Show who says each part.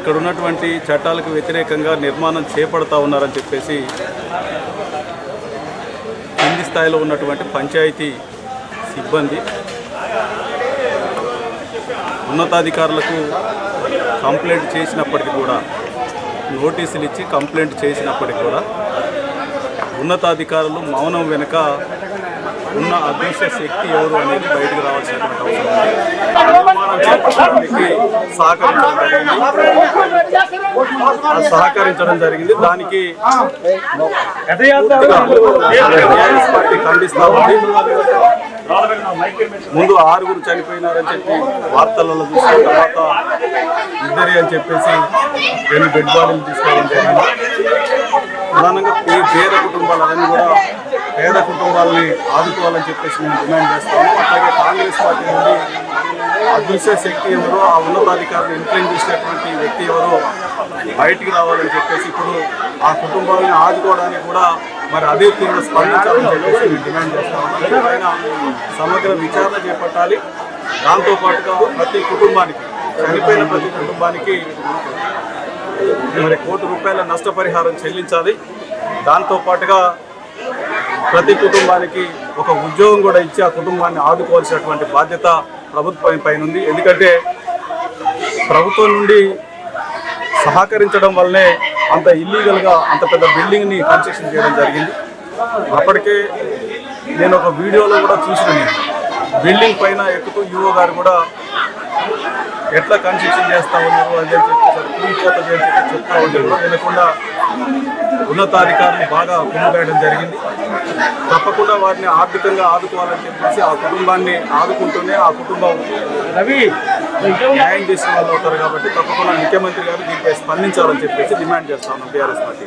Speaker 1: ఇక్కడ ఉన్నటువంటి చట్టాలకు వ్యతిరేకంగా నిర్మాణం చేపడతా ఉన్నారని చెప్పేసి కింది స్థాయిలో ఉన్నటువంటి పంచాయతీ సిబ్బంది ఉన్నతాధికారులకు కంప్లైంట్ చేసినప్పటికీ కూడా, నోటీసులు ఇచ్చి కంప్లైంట్ చేసినప్పటికీ కూడా ఉన్నతాధికారులు మౌనం వెనుక ఉన్న అదృశ్య శక్తి ఎవరు అనేది బయటకు రావాల్సినటువంటి అవసరం ఉంది. సహకరించడం జరిగింది. దానికి పార్టీ ఖండిస్తా ఉంది. ముందు 6 చనిపోయినారని చెప్పి వార్తలలో చూసిన తర్వాత ఇద్దరి అని చెప్పేసి 2 బెడ్ బాడీలు తీసుకోవడం జరిగింది. ప్రధానంగా పేద కుటుంబాలన్నీ కూడా పేద కుటుంబాలని ఆదుకోవాలని చెప్పేసి మేము డిమాండ్ చేస్తాము. అట్లాగే కాంగ్రెస్ పార్టీ నుండి అదృశ్య శక్తి ఎవరో, ఆ ఉన్నతాధికారులు ఇన్ఫ్లుయెన్స్ చేసినటువంటి వ్యక్తి ఎవరో బయటికి రావాలని చెప్పేసి ఇప్పుడు ఆ కుటుంబాలను ఆదుకోవడానికి కూడా మరి అదే తీవ్ర స్పందించాలని చెప్పేసి మేము డిమాండ్ చేస్తాము. దీనిపైన సమగ్ర విచారణ చేపట్టాలి. దాంతోపాటుగా ప్రతి కుటుంబానికి, చనిపోయిన ప్రతి కుటుంబానికి మరి ₹1,00,00,000 నష్టపరిహారం చెల్లించాలి. దాంతోపాటుగా ప్రతి కుటుంబానికి ఒక ఉద్యోగం కూడా ఇచ్చి ఆ కుటుంబాన్ని ఆదుకోవాల్సినటువంటి బాధ్యత ప్రభుత్వం పైన ఉంది. ఎందుకంటే ప్రభుత్వం నుండి సహకరించడం వల్లనే అంత ఇల్లీగల్గా అంత పెద్ద బిల్డింగ్ని కన్స్ట్రక్షన్ చేయడం జరిగింది. అప్పటికే నేను ఒక వీడియోలో కూడా చూసినాను. బిల్డింగ్ పైన ఎక్కుతూ ఈఓ గారు కూడా ఎట్లా కన్స్ట్రక్షన్ చేస్తూ ఉన్నారు అని చెప్పి చెప్తా ఉండేది. వినకుండా ఉన్నతాధికారులు బాగా కుమ్మివేయడం జరిగింది. తప్పకుండా వారిని ఆర్థికంగా ఆదుకోవాలని చెప్పేసి ఆ కుటుంబాన్ని ఆదుకుంటూనే ఆ కుటుంబం న్యాయం చేసిన వాళ్ళు అవుతారు. కాబట్టి తప్పకుండా ముఖ్యమంత్రి గారు దీనిపై స్పందించాలని చెప్పేసి డిమాండ్ చేస్తా ఉన్నాం టీఆర్ఎస్ పార్టీ.